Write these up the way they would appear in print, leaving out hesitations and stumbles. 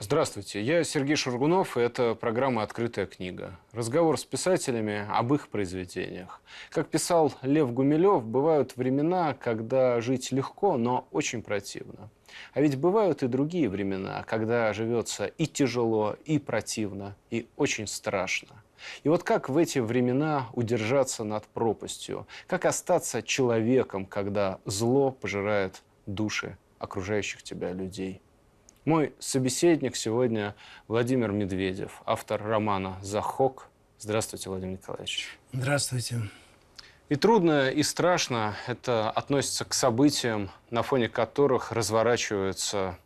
Здравствуйте, я Сергей Шургунов, и это программа «Открытая книга». Разговор с писателями об их произведениях. Как писал Лев Гумилев, бывают времена, когда жить легко, но очень противно. А ведь бывают и другие времена, когда живется и тяжело, и противно, и очень страшно. И вот как в эти времена удержаться над пропастью? Как остаться человеком, когда зло пожирает души окружающих тебя людей? Мой собеседник сегодня Владимир Медведев, автор романа «Захок». Здравствуйте, Владимир Николаевич. Здравствуйте. И трудно, и страшно это относится к событиям, на фоне которых разворачиваются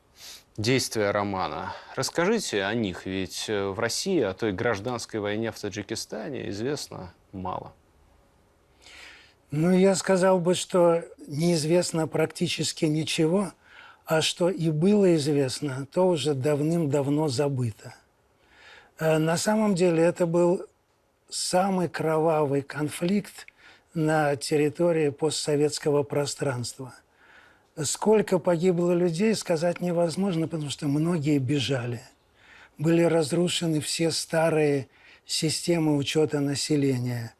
действия романа. Расскажите о них, ведь в России о той гражданской войне в Таджикистане известно мало. Ну, я сказал бы, что неизвестно практически ничего, а что и было известно, то уже давным-давно забыто. На самом деле это был самый кровавый конфликт на территории постсоветского пространства. Сколько погибло людей, сказать невозможно, потому что многие бежали. Были разрушены все старые системы учета населения.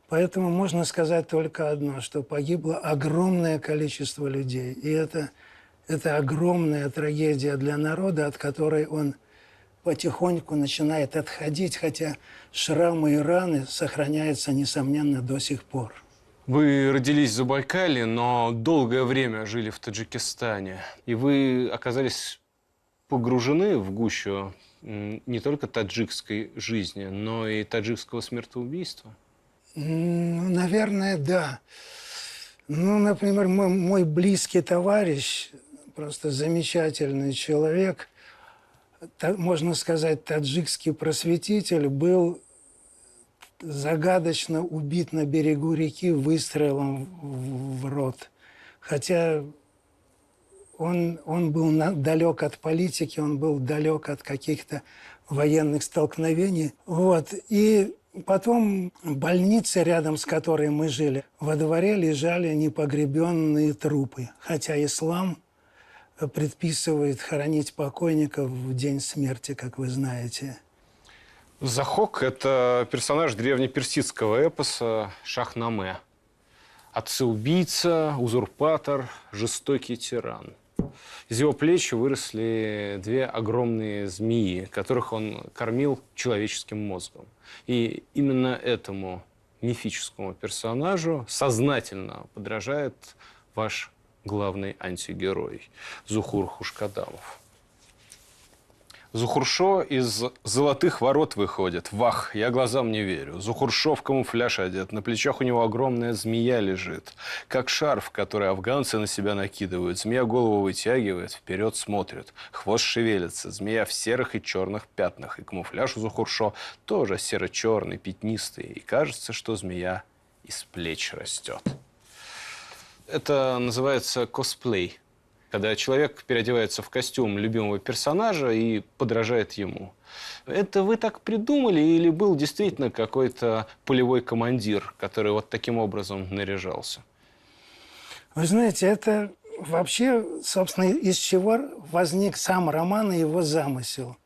Поэтому можно сказать только одно, что погибло огромное количество людей. И это огромная трагедия для народа, от которой он потихоньку начинает отходить, хотя шрамы и раны сохраняются, несомненно, до сих пор. Вы родились в Забайкалье, но долгое время жили в Таджикистане. И вы оказались погружены в гущу не только таджикской жизни, но и таджикского смертоубийства? Наверное, да. Ну, например, мой близкий товарищ, просто замечательный человек, можно сказать, таджикский просветитель, был загадочно убит на берегу реки выстрелом в рот. Хотя он был далек от политики, он был далек от каких-то военных столкновений. Вот. И потом в больнице, рядом с которой мы жили, во дворе лежали непогребенные трупы. Хотя ислам предписывает хоронить покойников в день смерти, как вы знаете. Захок – это персонаж древнеперсидского эпоса Шахнаме. Отца-убийца, узурпатор, жестокий тиран. Из его плеч выросли две огромные змеи, которых он кормил человеческим мозгом. И именно этому мифическому персонажу сознательно подражает ваш главный антигерой Зухур Хушкадамов. Зухуршо из золотых ворот выходит. Вах, я глазам не верю. Зухуршо в камуфляж одет. На плечах у него огромная змея лежит. Как шарф, который афганцы на себя накидывают. Змея голову вытягивает, вперед смотрит. Хвост шевелится. Змея в серых и черных пятнах. И камуфляж у Зухуршо тоже серо-черный, пятнистый. И кажется, что змея из плеч растет. Это называется косплей. Когда человек переодевается в костюм любимого персонажа и подражает ему. Это вы так придумали или был действительно какой-то полевой командир, который вот таким образом наряжался? Вы знаете, это вообще, собственно, из чего возник сам роман и его замысел.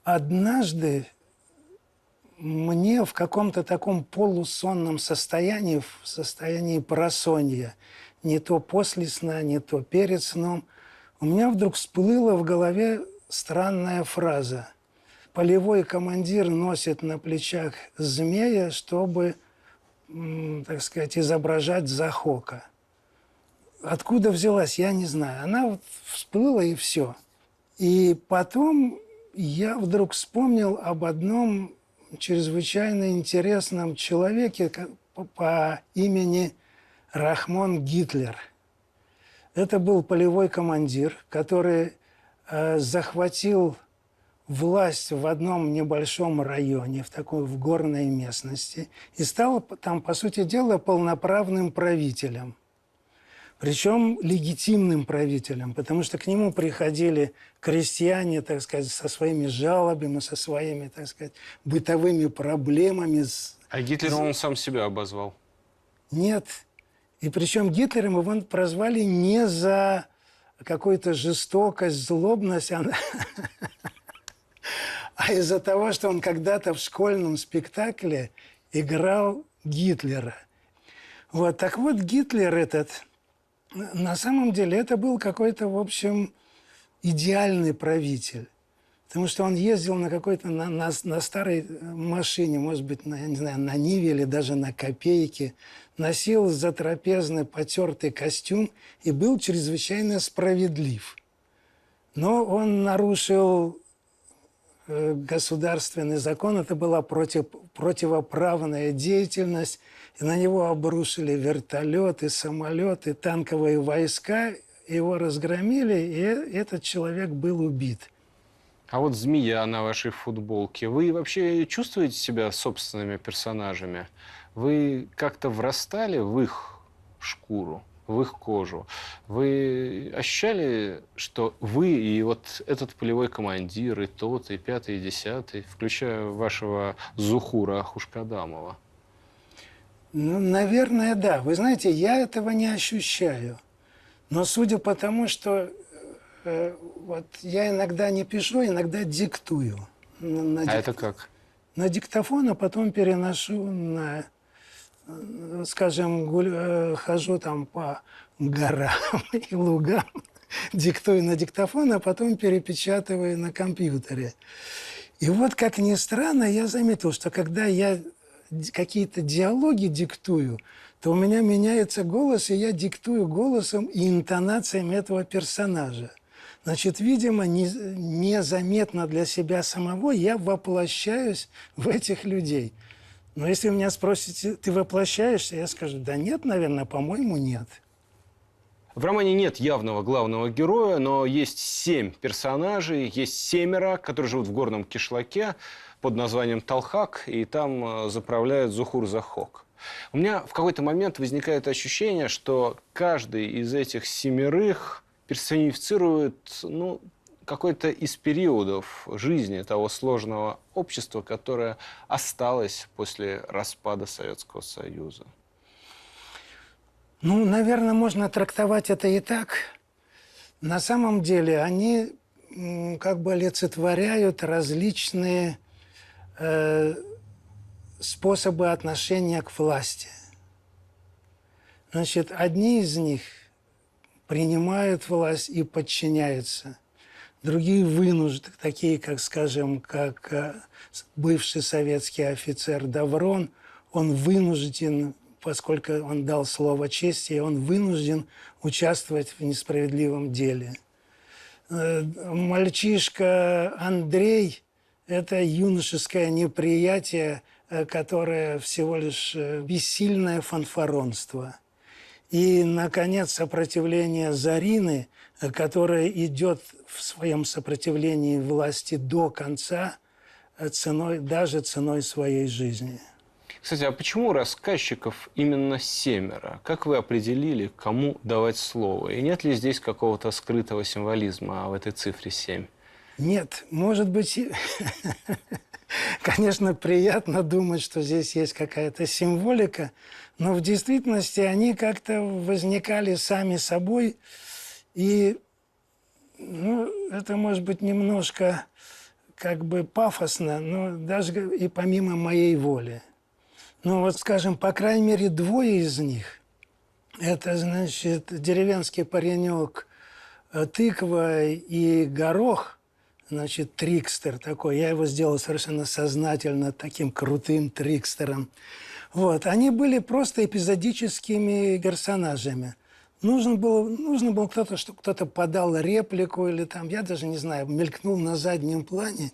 Однажды мне в каком-то таком полусонном состоянии, в состоянии просонья, не то после сна, не то перед сном, у меня вдруг всплыла в голове странная фраза. Полевой командир носит на плечах змея, чтобы, так сказать, изображать Захока. Откуда взялась, я не знаю. Она вот всплыла, и все. И потом я вдруг вспомнил об одном чрезвычайно интересном человеке по имени Рахмон Гитлер. Это был полевой командир, который захватил власть в одном небольшом районе, в горной местности, и стал там, по сути дела, полноправным правителем. Причем легитимным правителем, потому что к нему приходили крестьяне, так сказать, со своими жалобами, со своими, так сказать, бытовыми проблемами. А Гитлером он сам себя обозвал? Нет. И причем Гитлером его прозвали не за какую-то жестокость, злобность, а из-за того, что он когда-то в школьном спектакле играл Гитлера. Вот, так вот, Гитлер этот, на самом деле, это был какой-то, в общем, идеальный правитель. Потому что он ездил на какой-то, на старой машине, может быть, я не знаю, на Ниве или даже на Копейке, носил затрапезный потертый костюм и был чрезвычайно справедлив. Но он нарушил государственный закон, это была противоправная деятельность, и на него обрушили вертолеты, самолеты, танковые войска, его разгромили, и этот человек был убит. А вот змея на вашей футболке. Вы вообще чувствуете себя собственными персонажами? Вы как-то врастали в их шкуру, в их кожу? Вы ощущали, что вы и вот этот полевой командир, и тот, и пятый, и десятый, включая вашего Зухура Хушкадамова? Ну, наверное, да. Вы знаете, я этого не ощущаю. Но судя по тому, что вот я иногда не пишу, иногда диктую. Это как? На диктофон, а потом переношу на, скажем, хожу там по горам и лугам, диктую на диктофон, а потом перепечатываю на компьютере. И вот, как ни странно, я заметил, что когда я какие-то диалоги диктую, то у меня меняется голос, и я диктую голосом и интонациями этого персонажа. Значит, видимо, незаметно для себя самого я воплощаюсь в этих людей. Но если вы меня спросите, ты воплощаешься, я скажу, да нет, наверное, по-моему, нет. В романе нет явного главного героя, но есть 7 персонажей, есть 7, которые живут в горном кишлаке под названием Талхак, и там заправляет Зухур Захок. У меня в какой-то момент возникает ощущение, что каждый из этих 7 персонифицирует, какой-то из периодов жизни того сложного общества, которое осталось после распада Советского Союза. Ну, наверное, можно трактовать это и так. На самом деле они как бы олицетворяют различные способы отношения к власти. Значит, одни из них принимают власть и подчиняются. Другие вынуждены, такие, как, скажем, как бывший советский офицер Даврон, он вынужден, поскольку он дал слово чести, он вынужден участвовать в несправедливом деле. Мальчишка Андрей – это юношеское неприятие, которое всего лишь бессильное фанфаронство. И, наконец, сопротивление Зарины, которая идет в своем сопротивлении власти до конца, даже ценой своей жизни. Кстати, а почему рассказчиков именно 7? Как вы определили, кому давать слово? И нет ли здесь какого-то скрытого символизма в этой цифре 7? Нет, может быть, конечно, приятно думать, что здесь есть какая-то символика, но в действительности они как-то возникали сами собой, и это может быть немножко как бы пафосно, но даже и помимо моей воли. Ну вот, скажем, по крайней мере, 2 из них, это, значит, деревенский паренек Тыква и Горох, значит, трикстер такой. Я его сделал совершенно сознательно таким крутым трикстером. Вот. Они были просто эпизодическими персонажами. Нужно был кто-то, чтобы кто-то подал реплику или там, я даже не знаю, мелькнул на заднем плане.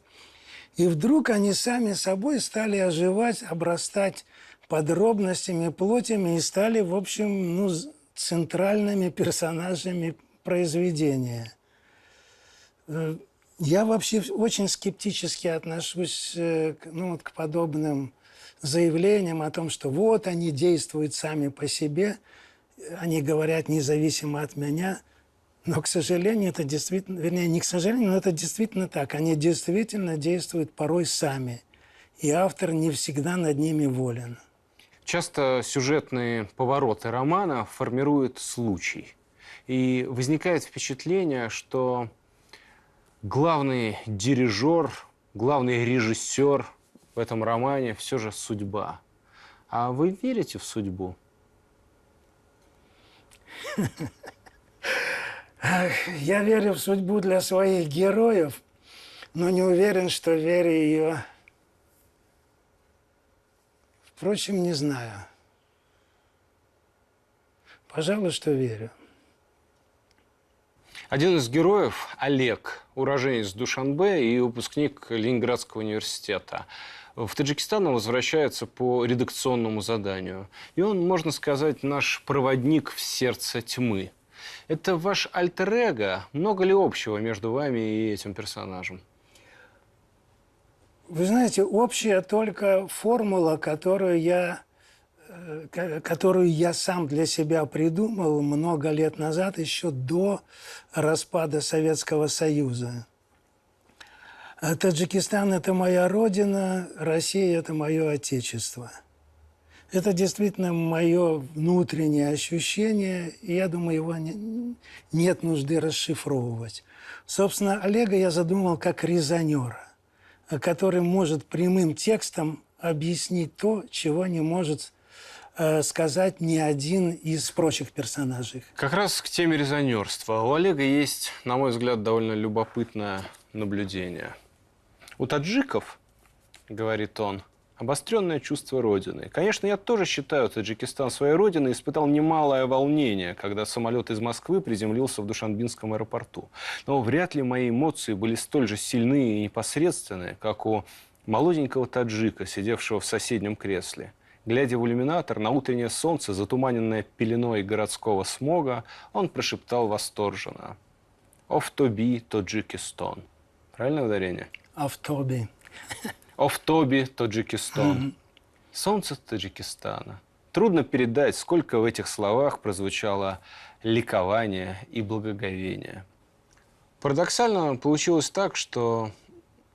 И вдруг они сами собой стали оживать, обрастать подробностями, плотями и стали, в общем, центральными персонажами произведения. Я вообще очень скептически отношусь к подобным заявлениям о том, что вот они действуют сами по себе, они говорят независимо от меня. Но, к сожалению, это действительно, вернее, не к сожалению, но это действительно так. Они действительно действуют порой сами. И автор не всегда над ними волен. Часто сюжетные повороты романа формируют случай. И возникает впечатление, что главный дирижер главный режиссер в этом романе все же судьба. А вы верите в судьбу? Я верю в судьбу для своих героев, но не уверен, что верю ее. Впрочем, не знаю. Пожалуй, что верю. Один из героев, Олег, уроженец Душанбе и выпускник Ленинградского университета, в Таджикистан он возвращается по редакционному заданию. И он, можно сказать, наш проводник в сердце тьмы. Это ваш альтер-эго. Много ли общего между вами и этим персонажем? Вы знаете, общая только формула, которую я сам для себя придумал много лет назад, еще до распада Советского Союза. Таджикистан – это моя родина, Россия – это мое отечество. Это действительно мое внутреннее ощущение, и я думаю, его нет нужды расшифровывать. Собственно, Олега я задумал как резонера, который может прямым текстом объяснить то, чего не может сказать ни один из прочих персонажей. Как раз к теме резонерства. У Олега есть, на мой взгляд, довольно любопытное наблюдение. У таджиков, говорит он, обостренное чувство родины. Конечно, я тоже считаю Таджикистан своей родиной и испытал немалое волнение, когда самолет из Москвы приземлился в Душанбинском аэропорту. Но вряд ли мои эмоции были столь же сильны и непосредственны, как у молоденького таджика, сидевшего в соседнем кресле. Глядя в иллюминатор на утреннее солнце, затуманенное пеленой городского смога, он прошептал восторженно: «Офтоби, Таджикистан». Правильное ударение? Автоби. Офтоби, Таджикистан. Солнце Таджикистана. Трудно передать, сколько в этих словах прозвучало ликование и благоговение. Парадоксально получилось так, что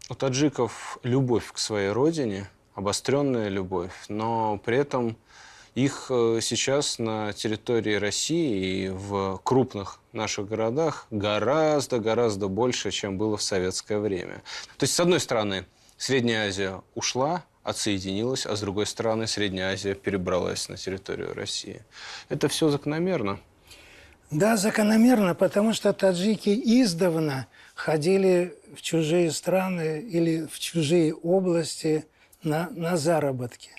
у таджиков любовь к своей родине, обостренная любовь, но при этом их сейчас на территории России и в крупных наших городах гораздо больше, чем было в советское время. То есть, с одной стороны, Средняя Азия ушла, отсоединилась, а с другой стороны, Средняя Азия перебралась на территорию России. Это все закономерно? Да, закономерно, потому что таджики издавна ходили в чужие страны или в чужие области на заработки.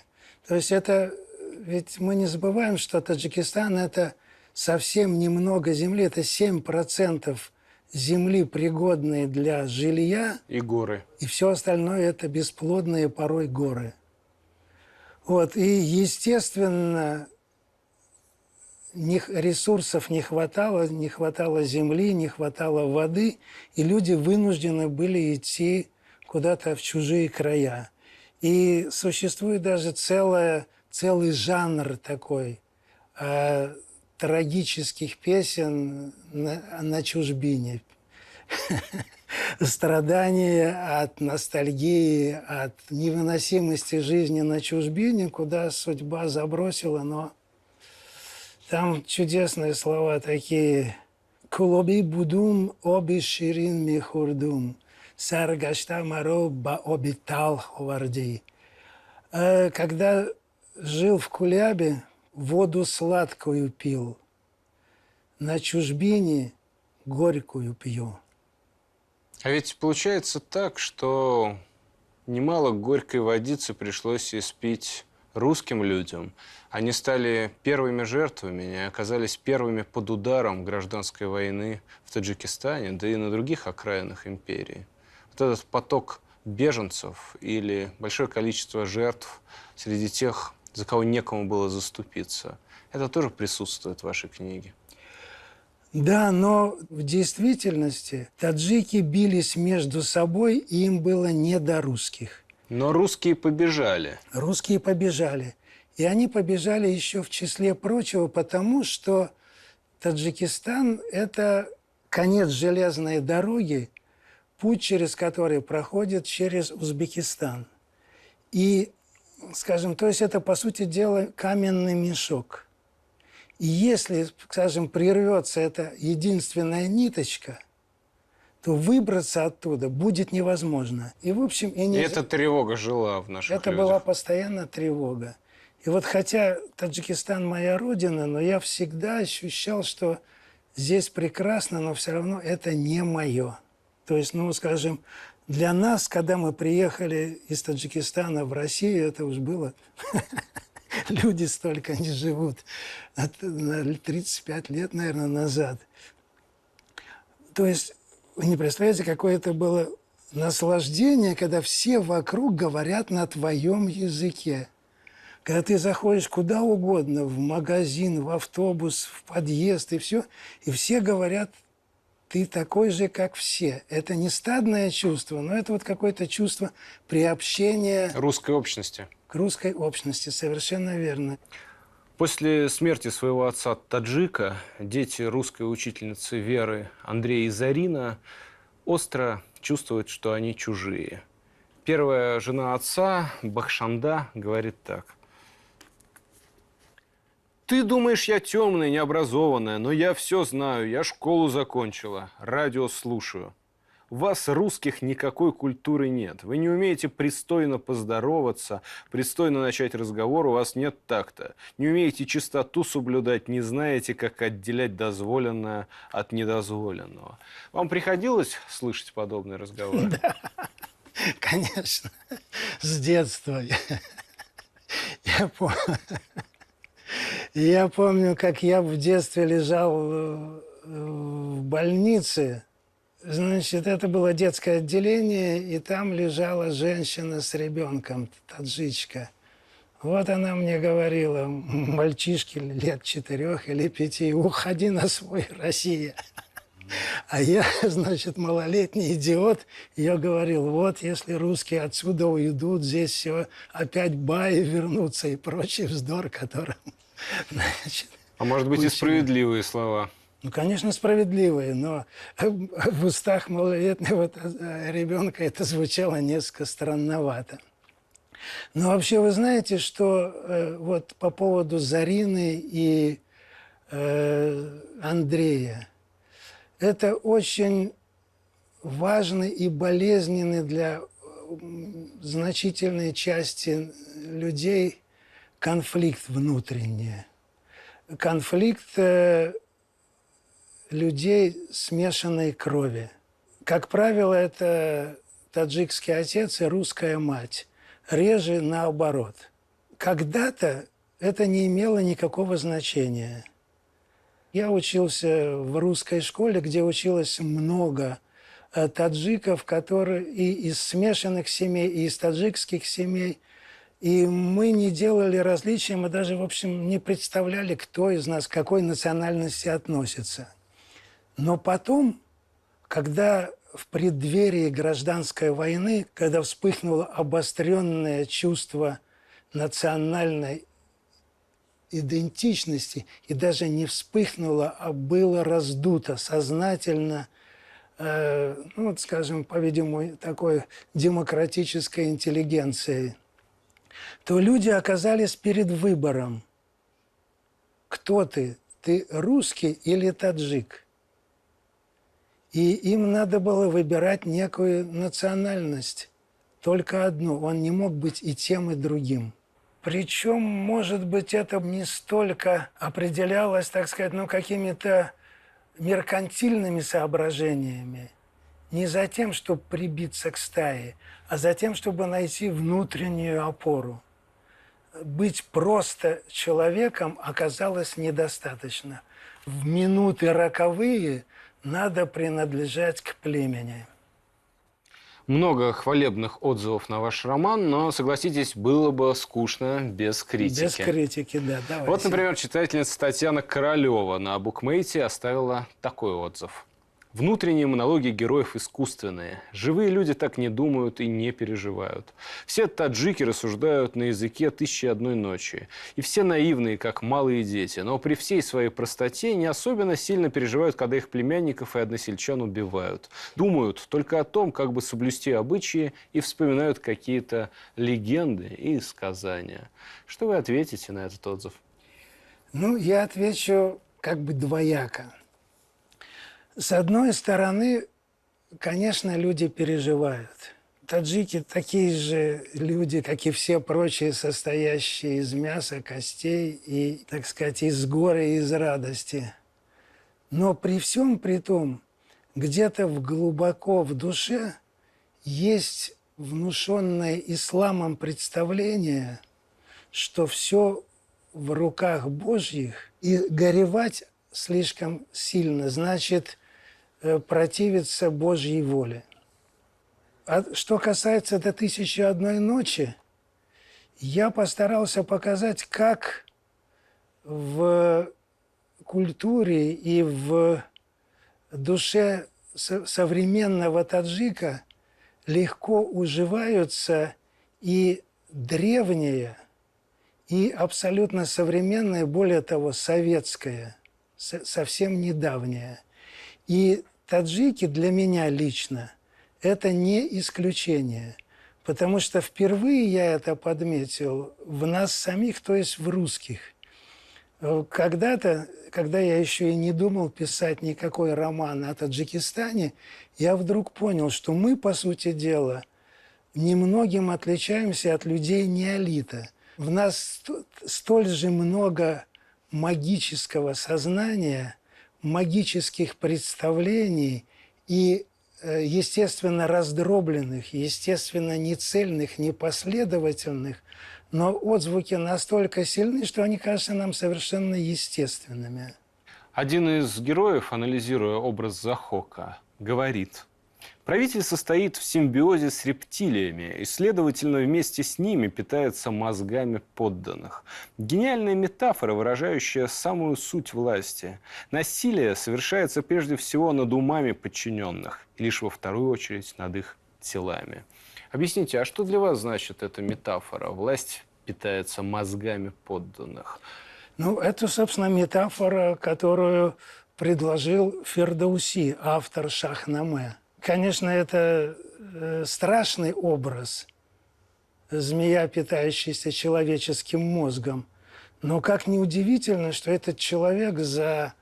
То есть это, ведь мы не забываем, что Таджикистан – это совсем немного земли, это 7% земли, пригодные для жилья. И горы. И все остальное – это бесплодные порой горы. Вот, и, естественно, ресурсов не хватало земли, не хватало воды, и люди вынуждены были идти куда-то в чужие края. И существует даже целый жанр такой трагических песен на чужбине. Страдания от ностальгии, от невыносимости жизни на чужбине, куда судьба забросила, но там чудесные слова такие. «Кулоби будум, оби ширин михурдум, саргашта маро ба оби талх оварди». Когда жил в Кулябе, воду сладкую пил, на чужбине горькую пью. А ведь получается так, что немало горькой водицы пришлось испить русским людям. Они стали первыми жертвами и оказались первыми под ударом гражданской войны в Таджикистане, да и на других окраинах империи. Вот этот поток беженцев или большое количество жертв среди тех, за кого некому было заступиться, это тоже присутствует в вашей книге. Да, но в действительности таджики бились между собой, и им было не до русских. Но русские побежали. Русские побежали. И они побежали еще в числе прочего, потому что Таджикистан – это конец железной дороги, путь через который проходит через Узбекистан. И, скажем, то есть это, по сути дела, каменный мешок. И если, скажем, прервется эта единственная ниточка, то выбраться оттуда будет невозможно. И, в общем, и И не... эта тревога жила в наших Это людях. была постоянно тревога. И вот хотя Таджикистан моя родина, но я всегда ощущал, что здесь прекрасно, но все равно это не мое. То есть, ну, скажем, для нас, когда мы приехали из Таджикистана в Россию, это уж было... Люди столько не живут. 35 лет, наверное, назад. То есть, вы не представляете, какое это было наслаждение, когда все вокруг говорят на твоем языке. Когда ты заходишь куда угодно, в магазин, в автобус, в подъезд, и все говорят, ты такой же, как все. Это не стадное чувство, но это вот какое-то чувство приобщения Русской общности. к русской общности. Совершенно верно. После смерти своего отца таджика дети русской учительницы Веры Андрея и Зарина остро чувствуют, что они чужие. Первая жена отца, Бахшанда, говорит так. Ты думаешь, я темная, необразованная, но я все знаю, я школу закончила, радио слушаю. У вас, русских, никакой культуры нет. Вы не умеете пристойно поздороваться, пристойно начать разговор, у вас нет такта. Не умеете чистоту соблюдать, не знаете, как отделять дозволенное от недозволенного. Вам приходилось слышать подобные разговоры? Да, конечно, с детства. Я помню, как я в детстве лежал в больнице. Значит, это было детское отделение, и там лежала женщина с ребенком, таджичка. Вот она мне говорила, мальчишке лет 4 или 5, уходи на свой, Россия. А я, значит, малолетний идиот, я говорил, вот если русские отсюда уйдут, здесь все опять баи вернутся и прочий вздор, которым, значит, А может быть и учили. справедливые слова? Ну, конечно, справедливые, но в устах малолетнего ребенка это звучало несколько странновато. Но вообще вы знаете, что вот по поводу Зарины и Андрея, это очень важный и болезненный для значительной части людей конфликт внутренний. Конфликт людей смешанной крови. Как правило, это таджикский отец и русская мать. Реже наоборот. Когда-то это не имело никакого значения. Я учился в русской школе, где училось много таджиков, которые и из смешанных семей, и из таджикских семей. И мы не делали различия, мы даже, в общем, не представляли, кто из нас к какой национальности относится. Но потом, когда в преддверии гражданской войны, когда вспыхнуло обостренное чувство национальной идентичности, и даже не вспыхнуло, а было раздуто сознательно, ну, вот, скажем, по-видимому, такой демократической интеллигенцией, то люди оказались перед выбором. Кто ты? Ты русский или таджик? И им надо было выбирать некую национальность, только одну. Он не мог быть и тем, и другим. Причем, может быть, это не столько определялось, так сказать, ну, какими-то меркантильными соображениями. Не за тем, чтобы прибиться к стае, а за тем, чтобы найти внутреннюю опору. Быть просто человеком оказалось недостаточно. В минуты роковые надо принадлежать к племени. Много хвалебных отзывов на ваш роман, но, согласитесь, было бы скучно без критики. Без критики, да. Давайте. Вот, например, читательница Татьяна Королева на Букмейте оставила такой отзыв. Внутренние монологи героев искусственные. Живые люди так не думают и не переживают. Все таджики рассуждают на языке «Тысячи и одной ночи». И все наивные, как малые дети. Но при всей своей простоте не особенно сильно переживают, когда их племянников и односельчан убивают. Думают только о том, как бы соблюсти обычаи, и вспоминают какие-то легенды и сказания. Что вы ответите на этот отзыв? Ну, я отвечу как бы двояко. С одной стороны, конечно, люди переживают. Таджики такие же люди, как и все прочие, состоящие из мяса, костей и, так сказать, из горя и из радости. Но при всем при том, где-то глубоко в душе есть внушенное исламом представление, что все в руках Божьих, и горевать слишком сильно значит противиться Божьей воле. А что касается «До 1001 ночи», я постарался показать, как в культуре и в душе современного таджика легко уживаются и древнее, и абсолютно современное, более того, советское, совсем недавнее. И таджики для меня лично – это не исключение, потому что впервые я это подметил в нас самих, то есть в русских. Когда-то, когда я еще и не думал писать никакой роман о Таджикистане, я вдруг понял, что мы, по сути дела, немногим отличаемся от людей неолита. В нас столь же много магического сознания, магических представлений и, естественно, раздробленных, естественно, нецельных, непоследовательных, но отзвуки настолько сильны, что они кажутся нам совершенно естественными. Один из героев, анализируя образ Захока, говорит: правитель состоит в симбиозе с рептилиями и, следовательно, вместе с ними питается мозгами подданных. Гениальная метафора, выражающая самую суть власти. Насилие совершается прежде всего над умами подчиненных, и лишь во вторую очередь над их телами. Объясните, а что для вас значит эта метафора? Власть питается мозгами подданных. Ну, это, собственно, метафора, которую предложил Фердауси, автор Шахнаме. Конечно, это страшный образ, змея, питающаяся человеческим мозгом. Но как ни удивительно, что этот человек за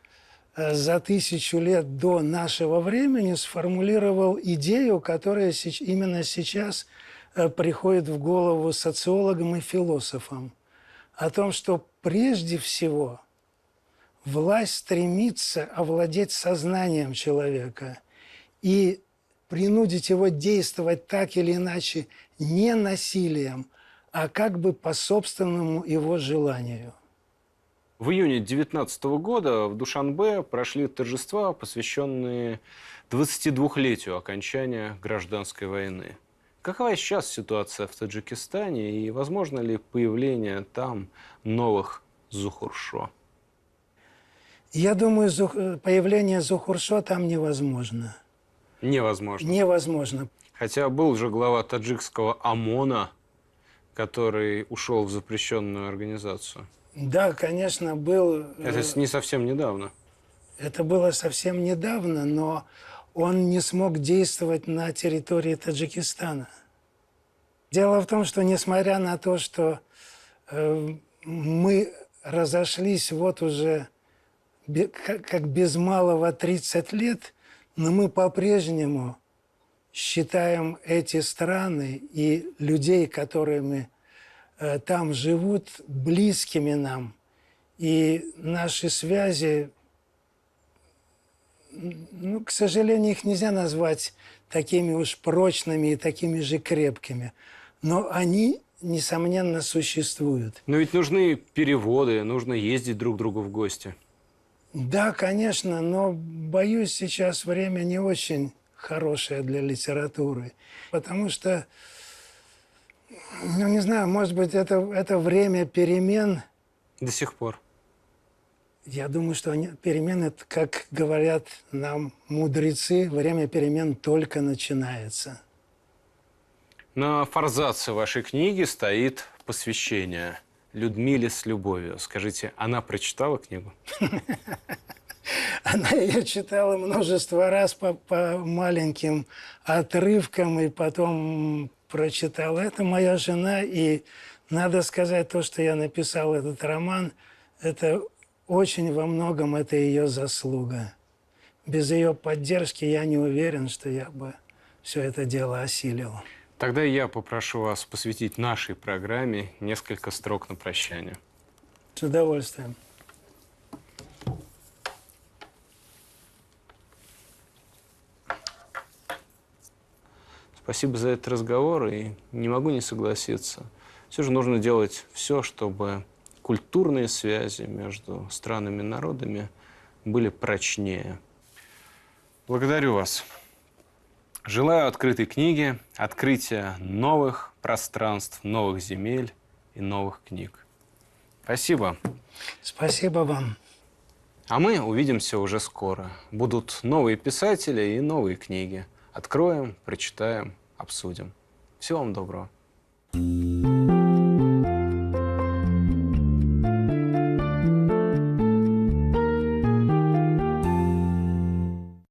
1000 лет до нашего времени сформулировал идею, которая именно сейчас приходит в голову социологам и философам, о том, что прежде всего власть стремится овладеть сознанием человека и принудить его действовать так или иначе не насилием, а как бы по собственному его желанию. В июне 2019 года в Душанбе прошли торжества, посвященные 22-летию окончания гражданской войны. Какова сейчас ситуация в Таджикистане и возможно ли появление там новых Зухуршо? Я думаю, появление Зухуршо там невозможно. Невозможно. Невозможно. Хотя был же глава таджикского ОМОНа, который ушел в запрещенную организацию. Да, конечно, был. Это не совсем недавно. Это было совсем недавно, но он не смог действовать на территории Таджикистана. Дело в том, что несмотря на то, что мы разошлись вот уже как без малого 30 лет, но мы по-прежнему считаем эти страны и людей, которыми там живут, близкими нам. И наши связи, ну, к сожалению, их нельзя назвать такими уж прочными и такими же крепкими. Но они, несомненно, существуют. Но ведь нужны переводы, нужно ездить друг к другу в гости. Да, конечно, но, боюсь, сейчас время не очень хорошее для литературы. Потому что, ну, не знаю, может быть, это время перемен. До сих пор. Я думаю, что перемены, как говорят нам мудрецы, время перемен только начинается. На форзаце вашей книги стоит посвящение Людмиле с любовью. Скажите, она прочитала книгу? Она ее читала множество раз по маленьким отрывкам и потом прочитала. Это моя жена, и надо сказать, то, что я написал этот роман, это очень во многом это ее заслуга. без ее поддержки я не уверен, что я бы все это дело осилил. Тогда я попрошу вас посвятить нашей программе несколько строк на прощание. С удовольствием. Спасибо за этот разговор, и не могу не согласиться. Все же нужно делать все, чтобы культурные связи между странами и народами были прочнее. Благодарю вас. Желаю открытой книги, открытия новых пространств, новых земель и новых книг. Спасибо. Спасибо вам. А мы увидимся уже скоро. Будут новые писатели и новые книги. Откроем, прочитаем, обсудим. Всего вам доброго.